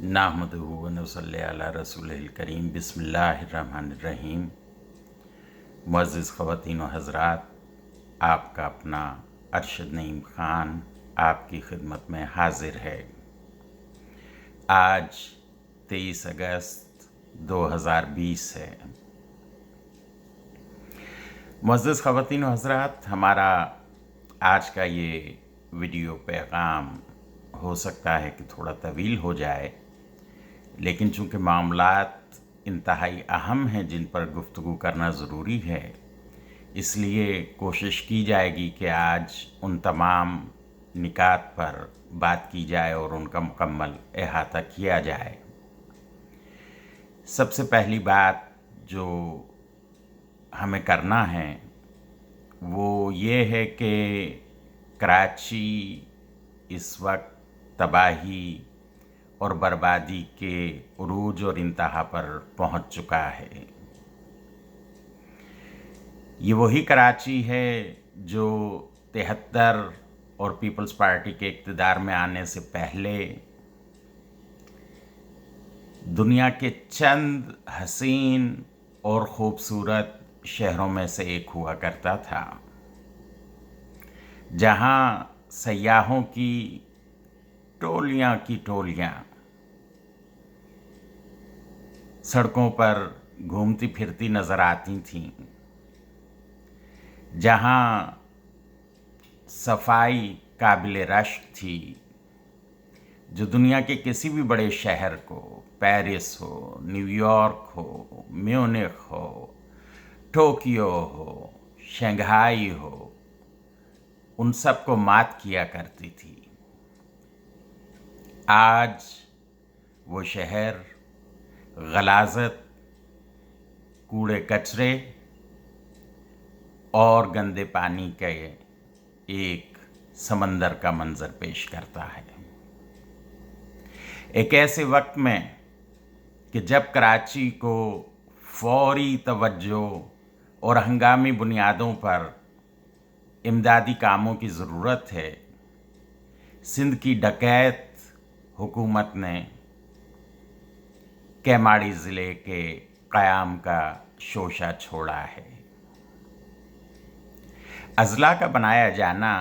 नहमदुहु व नसल्ली अला रसूलिल करीम। बिस्मिल्लाहिर्रहमानिर्रहीम। मुअज़्ज़िज़ ख़वातीन व हज़रात, आपका अपना अरशद नईम ख़ान आपकी खिदमत में हाजिर है। आज 23 अगस्त 2020 है। मुअज़्ज़िज़ ख़वातीन व हज़रात, हमारा आज का ये वीडियो पैगाम हो सकता है कि थोड़ा तवील हो जाए, लेकिन चूँकि मामलात इंतहाई अहम हैं जिन पर गुफ्तगू करना ज़रूरी है, इसलिए कोशिश की जाएगी कि आज उन तमाम निकात पर बात की जाए और उनका मुकम्मल अहाता किया जाए। सबसे पहली बात जो हमें करना है वो ये है कि कराची इस वक्त तबाही और बर्बादी के उरूज और इंतहा पर पहुंच चुका है। ये वही कराची है जो 73 और पीपल्स पार्टी के इक़्तिदार में आने से पहले दुनिया के चंद हसीन और ख़ूबसूरत शहरों में से एक हुआ करता था, जहाँ सयाहों की टोलियाँ सड़कों पर घूमती फिरती नज़र आती थीं, जहाँ सफाई काबिल रश्क थी, जो दुनिया के किसी भी बड़े शहर को, पेरिस हो, न्यूयॉर्क हो, म्यूनिख हो, टोक्यो हो, शंघाई हो, उन सब को मात किया करती थी। आज वो शहर गलाज़त, कूड़े कचरे और गंदे पानी के एक समंदर का मंजर पेश करता है। एक ऐसे वक्त में कि जब कराची को फौरी तवज्जो और हंगामी बुनियादों पर इमदादी कामों की ज़रूरत है, सिंध की डकैत हुकूमत ने केमाड़ी ज़िले के क़याम का शोशा छोड़ा है। अज़ला का बनाया जाना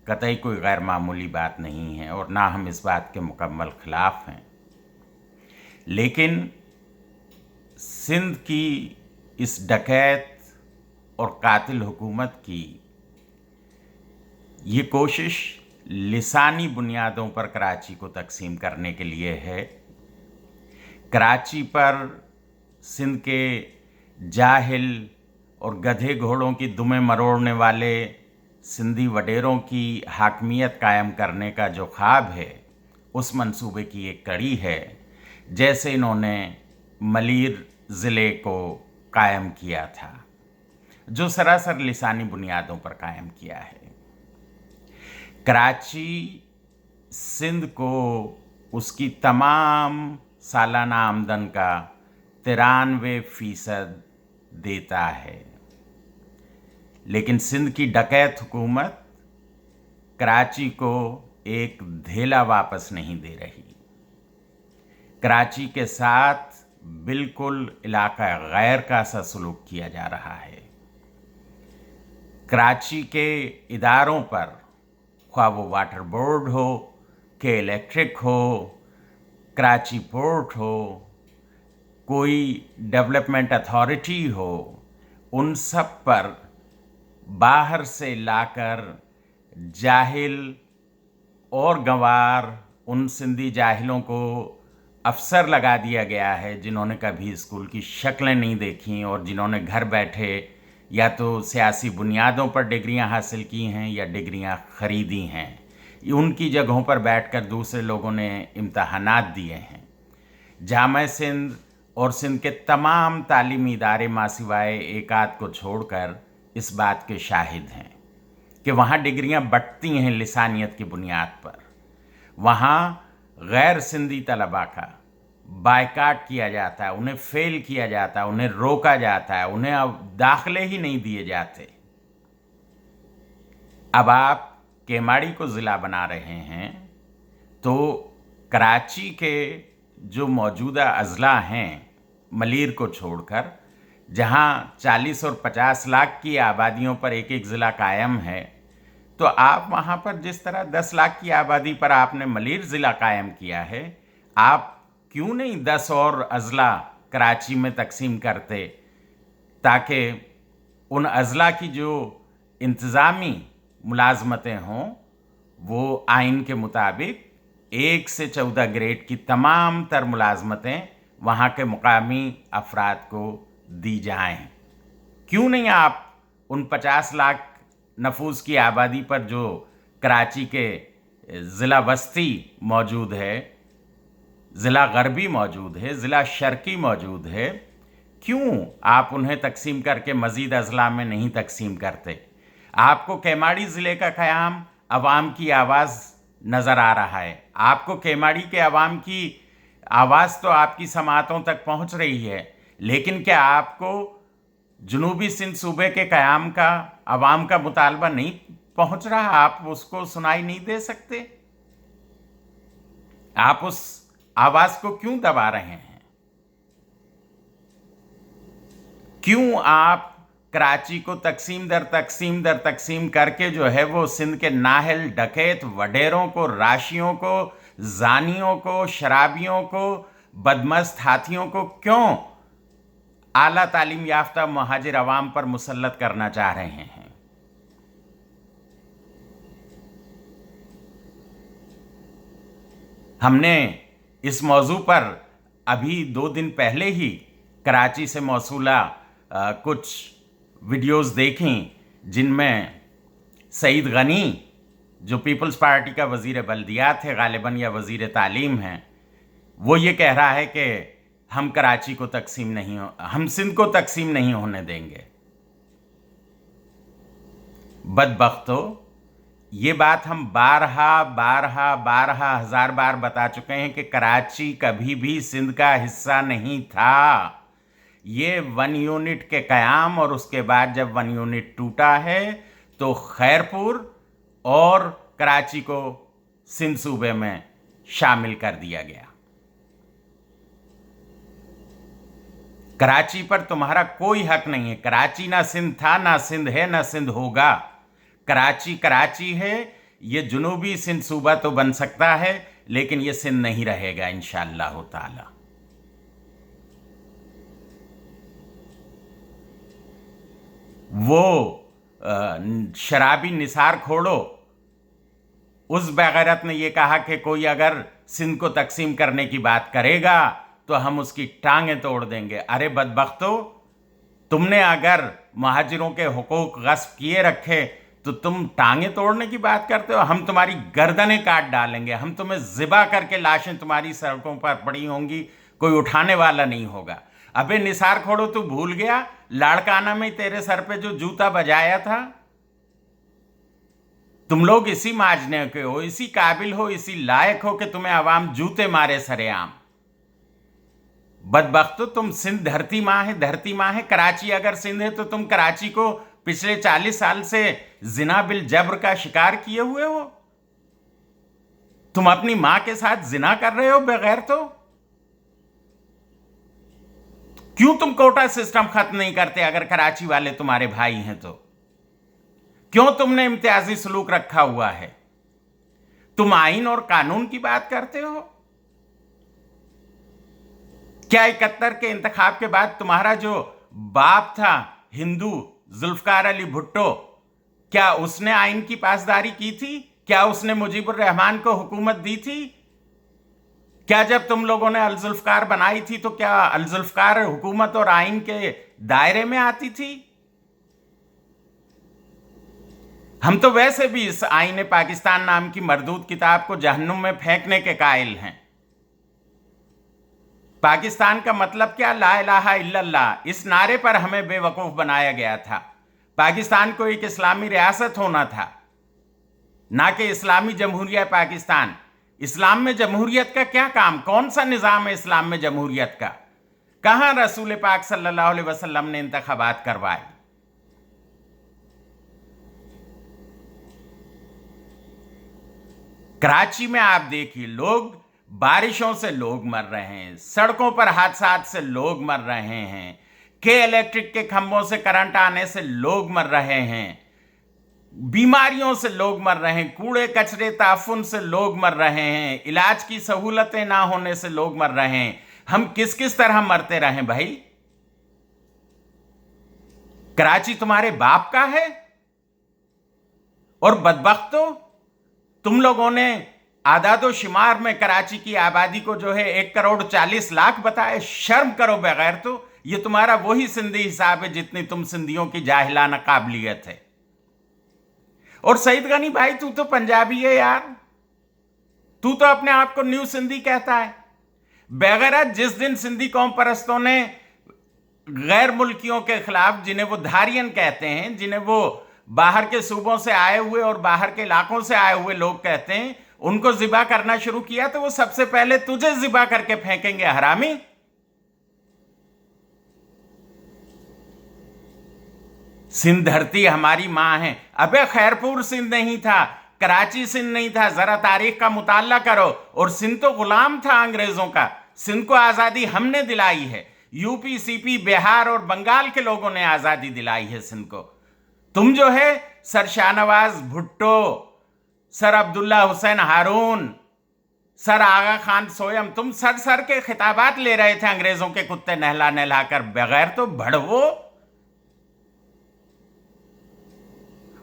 कतई कोई गैर मामूली बात नहीं है और ना हम इस बात के मुकम्मल ख़िलाफ़ हैं, लेकिन सिंध की इस डकैत और कातिल हुकूमत की ये कोशिश लिसानी बुनियादों पर कराची को तकसीम करने के लिए है। कराची पर सिंध के जाहिल और गधे घोड़ों की दुमें मरोड़ने वाले सिंधी वडेरों की हाकमियत कायम करने का जो ख्वाब है, उस मंसूबे की एक कड़ी है, जैसे इन्होंने मलीर ज़िले को कायम किया था, जो सरासर लिसानी बुनियादों पर कायम किया है। कराची सिंध को उसकी तमाम सालाना आमदन का 93% देता है, लेकिन सिंध की डकैत हुकूमत कराची को एक धेला वापस नहीं दे रही। कराची के साथ बिल्कुल इलाका गैर का सा सलूक किया जा रहा है। कराची के इदारों पर, ख्वाह वो वाटर बोर्ड हो, के इलेक्ट्रिक हो, कराची पोर्ट हो, कोई डेवलपमेंट अथॉरिटी हो, उन सब पर बाहर से लाकर जाहिल और गंवार उन सिंधी जाहिलों को अफसर लगा दिया गया है, जिन्होंने कभी स्कूल की शक्लें नहीं देखी और जिन्होंने घर बैठे या तो सियासी बुनियादों पर डिग्रियां हासिल की हैं या डिग्रियां ख़रीदी हैं। उनकी जगहों पर बैठकर दूसरे लोगों ने इम्तहानात दिए हैं। जामा सिंध और सिंध के तमाम तालीमी इदारे मासिवाए एक आध को छोड़कर इस बात के शाहिद हैं कि वहाँ डिग्रियां बंटती हैं लिसानियत की बुनियाद पर। वहाँ गैर सिंधी तलबा का बायकाट किया जाता है, उन्हें फेल किया जाता है, उन्हें रोका जाता है, उन्हें अब दाखिले ही नहीं दिए जाते। अब आप केमाड़ी को ज़िला बना रहे हैं तो कराची के जो मौजूदा अजला हैं मलीर को छोड़कर, जहां 40 और 50 लाख की आबादियों पर एक एक ज़िला कायम है, तो आप वहां पर जिस तरह 10 लाख की आबादी पर आपने मलीर ज़िला कायम किया है, आप क्यों नहीं 10 और अजला कराची में तकसीम करते, ताकि उन अजला की जो इंतज़ामी मुलाजमतें हों वो आइन के मुताबिक 1 से 14 ग्रेड की तमाम तर मुलाजमतें वहाँ के मुकामी अफराद को दी जाएं। क्यों नहीं आप उन 50 लाख नफूस की आबादी पर जो कराची के ज़िला वस्ती मौजूद है, ज़िला गरबी मौजूद है, ज़िला शर्की मौजूद है, क्यों आप उन्हें तकसीम करके मज़ीद अजला में नहीं तकसीम करते? आपको केमाड़ी ज़िले का क़याम अवाम की आवाज़ नज़र आ रहा है। आपको केमाड़ी के अवाम की आवाज़ तो आपकी समातों तक पहुंच रही है, लेकिन क्या आपको जनूबी सिंध सूबे के क़याम का अवाम का मुतालबा नहीं पहुंच रहा? आप उसको सुनाई नहीं दे सकते? आप उस आवाज़ को क्यों दबा रहे हैं? क्यों आप कराची को तकसीम दर तकसीम करके जो है वो सिंध के नाहल, डकैत, वडेरों को, राशियों को, जानियों को, शराबियों को, बदमस्त हाथियों को क्यों आला तालीम याफ्ता महाजिर अवाम पर मुसल्लत करना चाह रहे हैं? हमने इस मौजू पर अभी 2 दिन पहले ही कराची से मौसूला कुछ वीडियोस देखी, जिनमें सईद गनी जो पीपल्स पार्टी का वज़ीर बल्दियात है गालिबन या वज़ीर तालीम हैं, वो ये कह रहा है कि हम कराची को हम सिंध को तकसीम नहीं होने देंगे। बदबख्तो, ये बात हम बारहा हजार बार बता चुके हैं कि कराची कभी भी सिंध का हिस्सा नहीं था। ये 1 यूनिट के क़याम और उसके बाद जब 1 यूनिट टूटा है तो खैरपुर और कराची को सिंध सूबे में शामिल कर दिया गया। कराची पर तुम्हारा कोई हक नहीं है। कराची ना सिंध था, ना सिंध है, ना सिंध होगा। कराची कराची है। ये जनूबी सिंध सूबा तो बन सकता है, लेकिन ये सिंध नहीं रहेगा इंशाअल्लाह ताला। वो शराबी निसार खोड़ो, उस बेगैरत ने ये कहा कि कोई अगर सिंध को तकसीम करने की बात करेगा तो हम उसकी टांगें तोड़ देंगे। अरे बदबख्तो, तुमने अगर महाजिरों के हुकूक गस्ब किए रखे तो तुम टांगें तोड़ने की बात करते हो? हम तुम्हारी गर्दनें काट डालेंगे, हम तुम्हें ज़िबा करके लाशें तुम्हारी सड़कों पर पड़ी होंगी, कोई उठाने वाला नहीं होगा। अबे निसार खोड़ो, तू भूल गया लाड़काना में तेरे सर पे जो जूता बजाया था? तुम लोग इसी माजने के हो, इसी काबिल हो, इसी लायक हो कि तुम्हें अवाम जूते मारे सरेआम। बदबख्तो, तुम सिंध धरती माँ है। कराची अगर सिंध है तो तुम कराची को पिछले 40 साल से जिना बिल जबर का शिकार किए हुए हो। तुम अपनी मां के साथ जिना कर रहे हो बगैर तो। क्यों तुम कोटा सिस्टम खत्म नहीं करते अगर कराची वाले तुम्हारे भाई हैं तो? क्यों तुमने इम्तियाजी सलूक रखा हुआ है? तुम आइन और कानून की बात करते हो? क्या 71 के इंतखाब के बाद तुम्हारा जो बाप था हिंदू जुल्फकार अली भुट्टो, क्या उसने आइन की पासदारी की थी? क्या उसने मुजीबुर रहमान को हुकूमत दी थी? क्या जब तुम लोगों ने अल-जुल्फकार बनाई थी तो क्या अल-जुल्फकार हुकूमत और आइन के दायरे में आती थी? हम तो वैसे भी इस आईने पाकिस्तान नाम की मरदूद किताब को जहन्नुम में फेंकने के कायल हैं। पाकिस्तान का मतलब क्या? ला इलाहा इल्लल्लाह। इस नारे पर हमें बेवकूफ बनाया गया था। पाकिस्तान को एक इस्लामी रियासत होना था, ना कि इस्लामी जमहूरिया पाकिस्तान। इस्लाम में जमहूरियत का क्या काम? कौन सा निज़ाम है इस्लाम में जमहूरियत का? कहां रसूल पाक सल्लल्लाहु अलैहि वसल्लम ने इंतखाबात करवाए? कराची में आप देखिए, लोग बारिशों से लोग मर रहे हैं, सड़कों पर हादसात से लोग मर रहे हैं, के इलेक्ट्रिक के खंभों से करंट आने से लोग मर रहे हैं, बीमारियों से लोग मर रहे हैं, कूड़े कचरे ताफुन से लोग मर रहे हैं, इलाज की सहूलतें ना होने से लोग मर रहे हैं। हम किस किस तरह मरते रहें भाई? कराची तुम्हारे बाप का है? और बदबख्तो, तुम लोगों ने आदादो शुमार में कराची की आबादी को जो है 1,40,00,000 बताए। शर्म करो बगैर। तो ये तुम्हारा वही सिंधी हिसाब है जितनी तुम सिंधियों की जाहिलाना काबिलियत है। और सईद गनी भाई, तू तो पंजाबी है यार, तू तो अपने आप को न्यू सिंधी कहता है। बेगैरत, जिस दिन सिंधी कौम परस्तों ने गैर मुल्कियों के खिलाफ, जिन्हें वो धारियन कहते हैं, जिन्हें वो बाहर के सूबों से आए हुए और बाहर के इलाकों से आए हुए लोग कहते हैं, उनको जिबा करना शुरू किया, तो वो सबसे पहले तुझे जिबा करके फेंकेंगे हरामी। सिंध धरती हमारी मां है। अबे खैरपुर सिंध नहीं था, कराची सिंध नहीं था, जरा तारीख का मुताला करो। और सिंध तो गुलाम था अंग्रेजों का। सिंध को आजादी हमने दिलाई है। यूपी, सीपी, बिहार और बंगाल के लोगों ने आजादी दिलाई है सिंध को। तुम जो है सर शाहनवाज भुट्टो, सर अब्दुल्ला हुसैन हारून, सर आगा खान सोयम, तुम सर के खिताबात ले रहे थे अंग्रेजों के कुत्ते नहला नहला कर। बगैर तो भड़वो।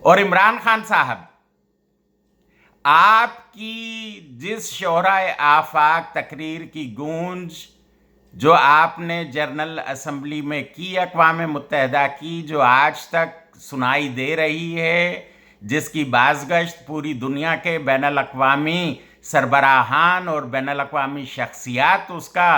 और इमरान खान साहब, आपकी जिस शोहराए आफाक तकरीर की गूंज जो आपने जनरल असम्बली में की, अक़वाम मुत्तहिदा की, जो आज तक सुनाई दे रही है, जिसकी बाज़गश्त पूरी दुनिया के बैनुल अक़वामी सरबराहान और बैनुल अक़वामी शख्सियात उसका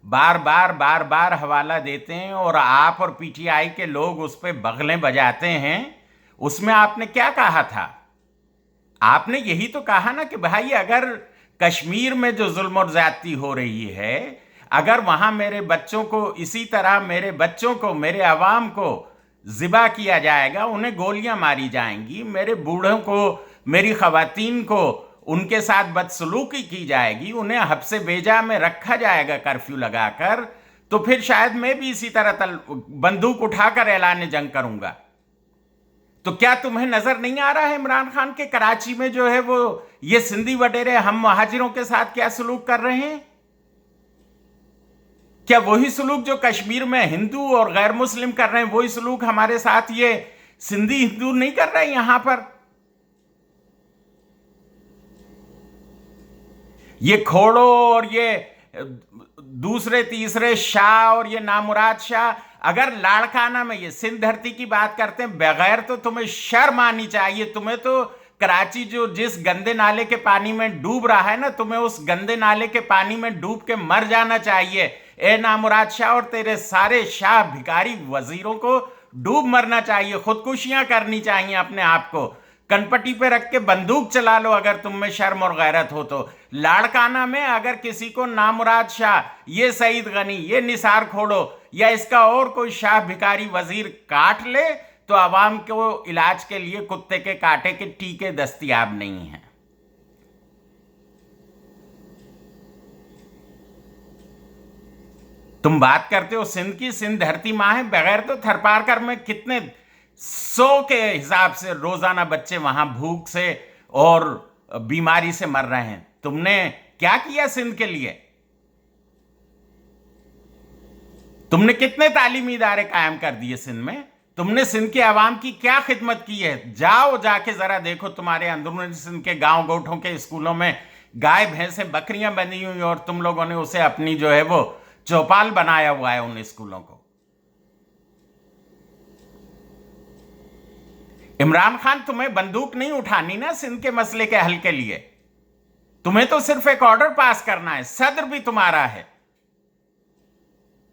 बार बार हवाला देते हैं, और आप और पीटीआई के लोग उस पर बगलें बजाते हैं, उसमें आपने क्या कहा था? आपने यही तो कहा ना कि भाई, अगर कश्मीर में जो जुल्म और ज़्यादती हो रही है, अगर वहाँ मेरे बच्चों को इसी तरह, मेरे बच्चों को, मेरे अवाम को ज़िबा किया जाएगा, उन्हें गोलियां मारी जाएंगी, मेरे बूढ़ों को, मेरी ख़वातीन को उनके साथ बदसलूकी की जाएगी, उन्हें हब्से बेजा में रखा जाएगा कर्फ्यू लगाकर, तो फिर शायद मैं भी इसी तरह बंदूक उठाकर ऐलान जंग करूंगा। तो क्या तुम्हें नजर नहीं आ रहा है इमरान खान के कराची में जो है वो ये सिंधी वडेरे हम महाजिरों के साथ क्या सलूक कर रहे हैं? क्या वही सलूक जो कश्मीर में हिंदू और गैर मुस्लिम कर रहे हैं, वही सलूक हमारे साथ ये सिंधी हिंदू नहीं कर रहे हैं यहां पर? ये खोड़ो और ये दूसरे तीसरे शाह और ये नामुराद शाह, अगर लाड़काना में ये सिंध धरती की बात करते हैं, बगैर तो तुम्हें शर्म आनी चाहिए। तुम्हें तो कराची जो जिस गंदे नाले के पानी में डूब रहा है ना, तुम्हें उस गंदे नाले के पानी में डूब के मर जाना चाहिए। ए नामुराद शाह और तेरे सारे शाह भिखारी वजीरों को डूब मरना चाहिए, खुदकुशियां करनी चाहिए, अपने आप को कनपट्टी पे रख के बंदूक चला लो अगर तुम में शर्म और गैरत हो तो। लाड़काना में अगर किसी को नामुराद शाह, ये सईद गनी, ये निसार खोड़ो या इसका और कोई शाह भिखारी वजीर काट ले, तो आवाम को इलाज के लिए कुत्ते के कांटे के टीके दस्तयाब नहीं हैं। तुम बात करते हो सिंध की, सिंध धरती मां है। बगैर तो थरपारकर में कितने 100 के हिसाब से रोजाना बच्चे वहां भूख से और बीमारी से मर रहे हैं। तुमने क्या किया सिंध के लिए? तुमने कितने तालीमी इदारे कायम कर दिए सिंध में? तुमने सिंध के आवाम की क्या खिदमत की है? जाओ जाके जरा देखो, तुम्हारे अंदरूनी सिंध के गांव गोठों के स्कूलों में गाय भैंसें बकरियां बंधी हुई और तुम लोगों ने उसे अपनी जो है वो चौपाल बनाया हुआ है उन स्कूलों को। इमरान खान, तुम्हें बंदूक नहीं उठानी ना सिंध के मसले के हल के लिए। तुम्हें तो सिर्फ एक ऑर्डर पास करना है। सदर भी तुम्हारा है।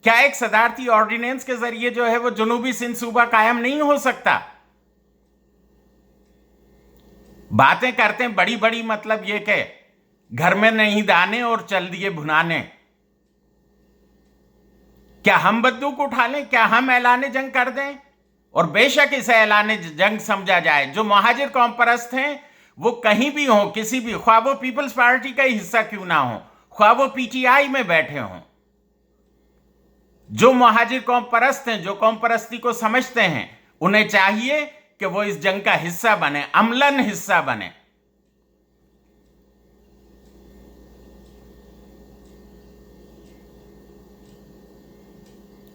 क्या एक सदारती ऑर्डिनेंस के जरिए जो है वो जनूबी सिंध सूबा कायम नहीं हो सकता? बातें करते हैं बड़ी बड़ी, मतलब ये कि घर में नहीं दाने और चल दिए भुनाने। क्या हम बंदूक उठा लें? क्या हम ऐलान जंग कर दें? और बेशक इसे ऐलान जंग समझा जाए। जो महाजिर कौम परस्त हैं वो कहीं भी हो, किसी भी, ख्वाह वो पीपल्स पार्टी का ही हिस्सा क्यों ना हो, ख्वाह वो पीटीआई में बैठे हों, जो महाजिर कौम परस्त हैं, जो कौम परस्ती को समझते हैं, उन्हें चाहिए कि वो इस जंग का हिस्सा बने, अमलन हिस्सा बने।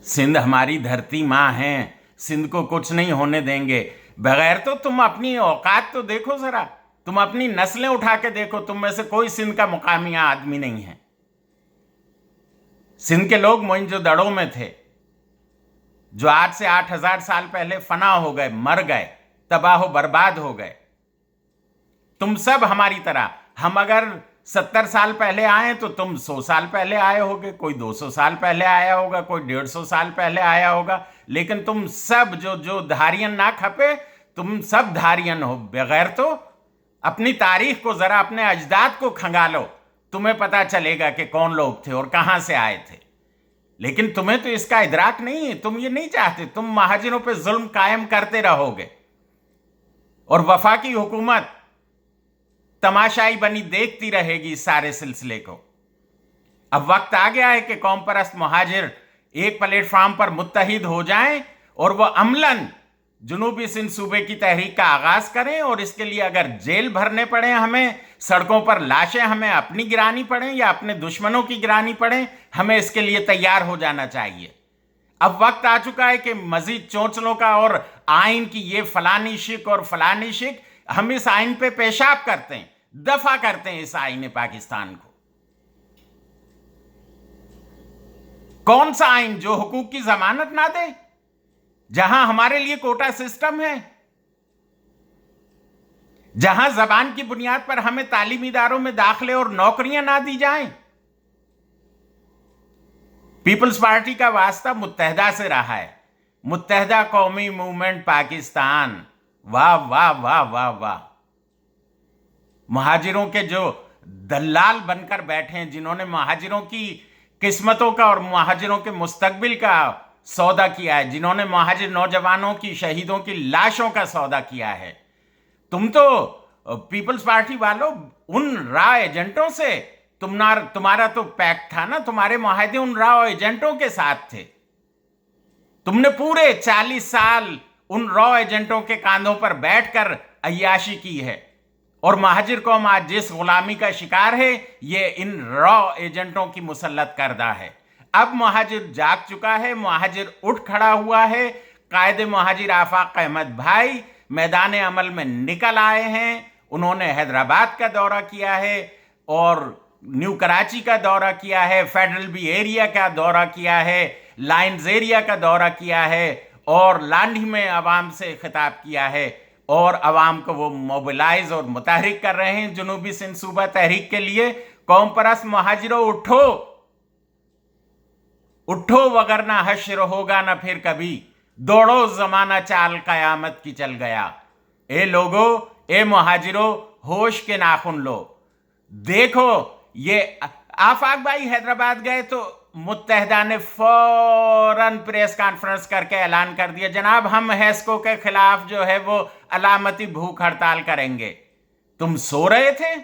सिंध हमारी धरती मां है, सिंध को कुछ नहीं होने देंगे। बगैर तो तुम अपनी औकात तो देखो जरा, तुम अपनी नस्लें उठा के देखो, तुम में से कोई सिंध का मुकामी आदमी नहीं है। सिंध के लोग मोइंजोदड़ो में थे, जो आज से 8,000 साल पहले फना हो गए, मर गए, तबाह बर्बाद हो गए। तुम सब हमारी तरह, हम अगर 70 साल पहले आए तो तुम 100 साल पहले आए होगे, कोई 200 साल पहले आया होगा, कोई 150 साल पहले आया होगा, लेकिन तुम सब जो धारियन ना खपे, तुम सब धारियन हो। बगैर तो अपनी तारीख को जरा, अपने अजदाद को खंगालो, तुम्हें पता चलेगा कि कौन लोग थे और कहां से आए थे। लेकिन तुम्हें तो इसका इदराक नहीं है, तुम ये नहीं चाहते, तुम महाजिरों पे जुल्म कायम करते रहोगे और वफाकी हुकूमत तमाशाई बनी देखती रहेगी इस सारे सिलसिले को। अब वक्त आ गया है कि कौम परस्त महाजिर एक प्लेटफॉर्म पर मुत्तहिद हो जाएं और वो अमलन जुनूबी सिंध सूबे की तहरीक का आगाज करें, और इसके लिए अगर जेल भरने पड़े, हमें सड़कों पर लाशें हमें अपनी गिरानी पड़े या अपने दुश्मनों की गिरानी पड़े, हमें इसके लिए तैयार हो जाना चाहिए। अब वक्त आ चुका है कि मजीद चोंचलों का और आइन की ये फलानी शिक और फलानी शिक, हम इस आइन पे पेशाब करते हैं, दफा करते हैं इस आइन पाकिस्तान को। कौन सा आइन जो हुकूक की जमानत ना दे, जहां हमारे लिए कोटा सिस्टम है, जहां जबान की बुनियाद पर हमें तालीमी इदारों में दाखिले और नौकरियां ना दी जाएं। पीपल्स पार्टी का वास्ता मुत्तहदा से रहा है, मुत्तहदा कौमी मूवमेंट पाकिस्तान। वाह वाह वाह वाह वाह। महाजिरों के जो दलाल बनकर बैठे हैं, जिन्होंने महाजिरों की किस्मतों का और महाजिरों के मुस्तकबिल का सौदा किया है, जिन्होंने महाजिर नौजवानों की, शहीदों की लाशों का सौदा किया है। तुम तो पीपल्स पार्टी वालों उन रॉ एजेंटों से, तुम्हारा तो पैक्ट था ना, तुम्हारे मुआहदे उन रॉ एजेंटों के साथ थे। तुमने पूरे 40 साल उन रॉ एजेंटों के कांधों पर बैठकर अय्याशी की है, और महाजिर कौम आज जिस गुलामी का शिकार है, ये इन रॉ एजेंटों की मुसल्लत करदा है। अब महाजिर जाग चुका है, महाजिर उठ खड़ा हुआ है। कायदे महाजिर आफाक अहमद भाई मैदान अमल में निकल आए हैं। उन्होंने हैदराबाद का दौरा किया है और न्यू कराची का दौरा किया है, फेडरल बी एरिया का दौरा किया है, लाइन्स एरिया का दौरा किया है, और लांडी में अवाम से खिताब किया है, और अवाम को वो मोबिलाइज और मुतहरिक कर रहे हैं जुनूबी सिंध सूबा तहरीक के लिए। कौम परस्त महाजिरों उठो, उठो, वगरना हश्र होगा ना फिर कभी, दौड़ो जमाना चाल कयामत की चल गया। ए लोगो, ए महाजिरों, होश के नाखुन लो। देखो, ये आफाक भाई हैदराबाद गए तो मुत्तहदा ने फौरन प्रेस कॉन्फ्रेंस करके ऐलान कर दिया, जनाब हम हैस्को के खिलाफ जो है वो अलामती भूख हड़ताल करेंगे। तुम सो रहे थे?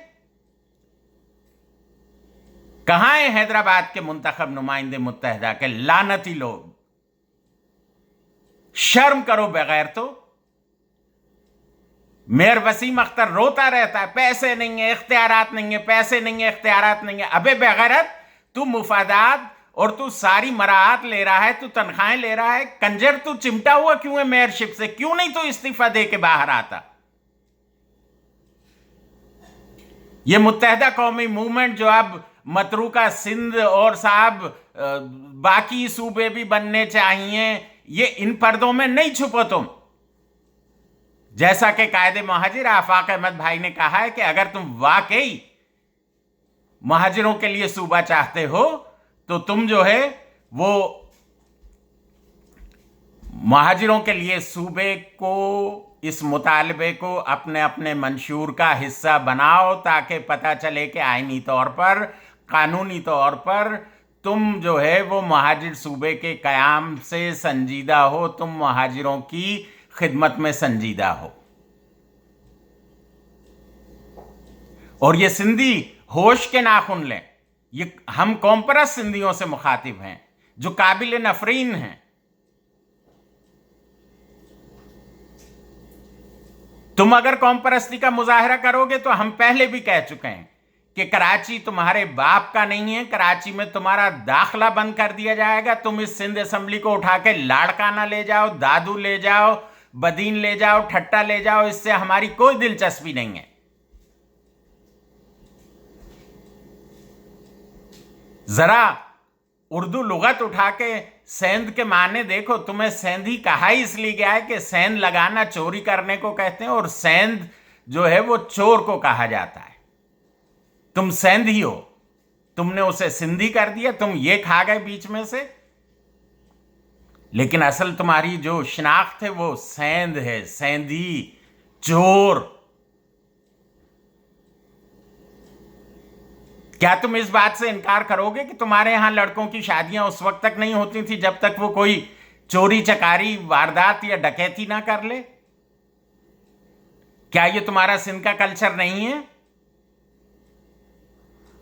कहां है हैदराबाद के मुंतखब नुमाइंदे मुत्तहदा के लानती लोग? शर्म करो बगैर तो। मेयर वसीम अख्तर रोता रहता है, पैसे नहीं है, इख्तियारात नहीं है, पैसे नहीं है, इख्तियारात नहीं है। अबे बेगैरत, तू मुफादात और तू सारी मराहत ले रहा है, तू तनख्वाहें ले रहा है, कंजर तू चिमटा हुआ क्यों है मेयरशिप से? क्यों नहीं तो इस्तीफा दे के बाहर आता? ये मुत्तहदा कौमी मूवमेंट जो अब मतरूका सिंध और साहब बाकी सूबे भी बनने चाहिए, ये इन पर्दों में नहीं छुपो तुम। जैसा कि कायदे महाजिर आफाक अहमद भाई ने कहा है कि अगर तुम वाकई महाजिरों के लिए सूबा चाहते हो तो तुम जो है वो महाजिरों के लिए सूबे को, इस मुतालबे को अपने अपने मंशूर का हिस्सा बनाओ, ताकि पता चले कि आईनी तौर पर, कानूनी तौर पर तुम जो है वो महाजिर सूबे के कयाम से संजीदा हो, तुम महाजिरों की खिदमत में संजीदा हो। और ये सिंधी होश के नाखुन लें, یہ ہم قوم پرست سندھیوں سے مخاطب ہیں جو قابل نفرین ہیں. تم اگر قوم پرستی کا مظاہرہ کرو گے تو ہم پہلے بھی کہہ چکے ہیں کہ کراچی تمہارے باپ کا نہیں ہے. کراچی میں تمہارا داخلہ بند کر دیا جائے گا. تم اس سندھ اسمبلی کو اٹھا کے لاڑکانہ لے جاؤ, دادو لے جاؤ, بدین لے جاؤ, ٹھٹا لے جاؤ, اس سے ہماری کوئی دلچسپی نہیں ہے. ذرا اردو لغت اٹھا کے سیند کے معنی دیکھو. تمہیں سیندھی کہا ہی اس لیے گیا ہے کہ سیند لگانا چوری کرنے کو کہتے ہیں, اور سیند جو ہے وہ چور کو کہا جاتا ہے. تم سیندھی ہو, تم نے اسے سندھی کر دیا, تم یہ کھا گئے بیچ میں سے. لیکن اصل تمہاری جو شناخت ہے وہ سیند ہے, سیندھی, چور. کیا تم اس بات سے انکار کرو گے کہ تمہارے ہاں لڑکوں کی شادیاں اس وقت تک نہیں ہوتی تھی جب تک وہ کوئی چوری چکاری, واردات یا ڈکیتی نہ کر لے؟ کیا یہ تمہارا سندھ کا کلچر نہیں ہے؟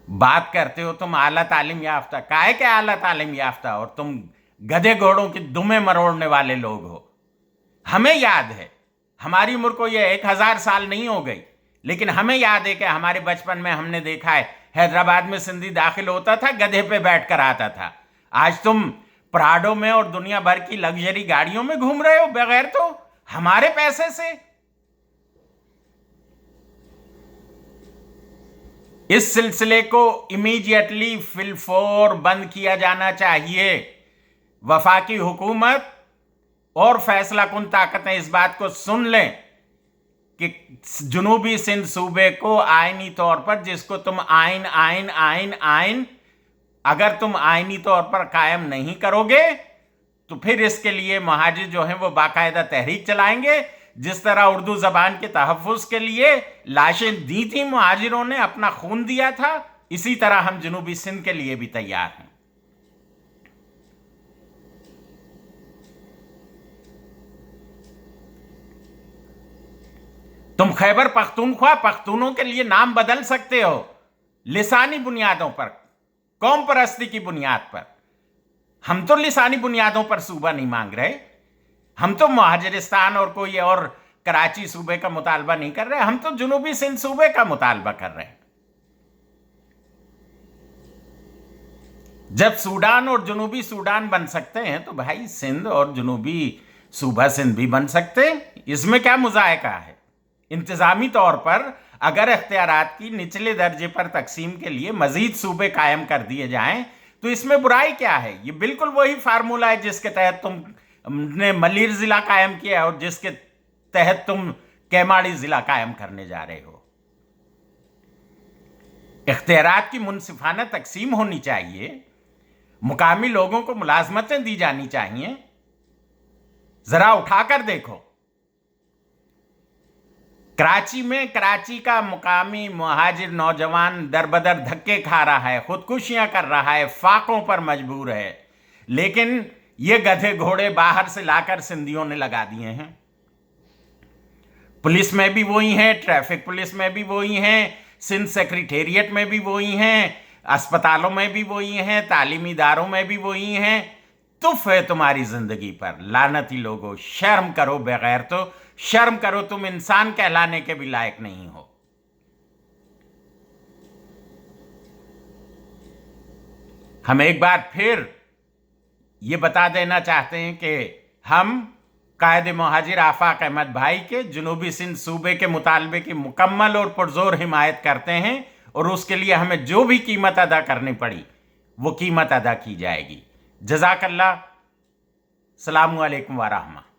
بات کرتے ہو تم اعلیٰ تعلیم یافتہ. کائے کہ اعلیٰ تعلیم یافتہ, اور تم گدھے گھوڑوں کی دمیں مروڑنے والے لوگ ہو. ہمیں یاد ہے, ہماری عمر کو یہ 1000 سال نہیں ہو گئی, لیکن ہمیں یاد ہے کہ ہمارے بچپن میں ہم نے دیکھا ہے حیدرآباد میں سندھی داخل ہوتا تھا, گدھے پہ بیٹھ کر آتا تھا. آج تم پراڈو میں اور دنیا بھر کی لگژری گاڑیوں میں گھوم رہے ہو بغیر تو ہمارے پیسے سے. اس سلسلے کو امیڈیٹلی فی الفور بند کیا جانا چاہیے. وفاقی حکومت اور فیصلہ کن طاقتیں اس بات کو سن لیں کہ جنوبی سندھ صوبے کو آئینی طور پر, جس کو تم آئین اگر تم آئینی طور پر قائم نہیں کرو گے تو پھر اس کے لیے مہاجر جو ہیں وہ باقاعدہ تحریک چلائیں گے. جس طرح اردو زبان کے تحفظ کے لیے لاشیں دی تھیں مہاجروں نے, اپنا خون دیا تھا, اسی طرح ہم جنوبی سندھ کے لیے بھی تیار ہیں. تم خیبر پختونخوا پختونوں کے لیے نام بدل سکتے ہو لسانی بنیادوں پر, قوم پرستی کی بنیاد پر. ہم تو لسانی بنیادوں پر صوبہ نہیں مانگ رہے. ہم تو مہاجرستان اور کوئی اور کراچی صوبے کا مطالبہ نہیں کر رہے. ہم تو جنوبی سندھ صوبے کا مطالبہ کر رہے ہیں. جب سوڈان اور جنوبی سوڈان بن سکتے ہیں تو بھائی سندھ اور جنوبی صوبہ سندھ بھی بن سکتے ہیں. اس میں کیا مذائقہ ہے؟ انتظامی طور پر اگر اختیارات کی نچلے درجے پر تقسیم کے لیے مزید صوبے قائم کر دیے جائیں تو اس میں برائی کیا ہے؟ یہ بالکل وہی فارمولہ ہے جس کے تحت تم نے ملیر ضلع قائم کیا اور جس کے تحت تم کیماڑی ضلع قائم کرنے جا رہے ہو. اختیارات کی منصفانہ تقسیم ہونی چاہیے, مقامی لوگوں کو ملازمتیں دی جانی چاہیے. ذرا اٹھا کر دیکھو, کراچی میں کراچی کا مقامی مہاجر نوجوان در بدر دھکے کھا رہا ہے, خودکشیاں کر رہا ہے, فاقوں پر مجبور ہے, لیکن یہ گدھے گھوڑے باہر سے لا کر سندھیوں نے لگا دیے ہیں. پولیس میں بھی وہی ہیں, ٹریفک پولیس میں بھی وہی ہیں, سندھ سیکریٹریٹ میں بھی وہی ہیں, اسپتالوں میں بھی وہی ہیں, تعلیمی اداروں میں بھی وہی ہیں. تف ہے تمہاری زندگی پر. لعنتی لوگو, شرم کرو بغیر تو شرم کرو, تم انسان کہلانے کے بھی لائق نہیں ہو. ہم ایک بار پھر یہ بتا دینا چاہتے ہیں کہ ہم قائد مہاجر آفاق احمد بھائی کے جنوبی سندھ صوبے کے مطالبے کی مکمل اور پرزور حمایت کرتے ہیں, اور اس کے لیے ہمیں جو بھی قیمت ادا کرنی پڑی وہ قیمت ادا کی جائے گی. جزاک اللہ. السلام علیکم ورحمۃ.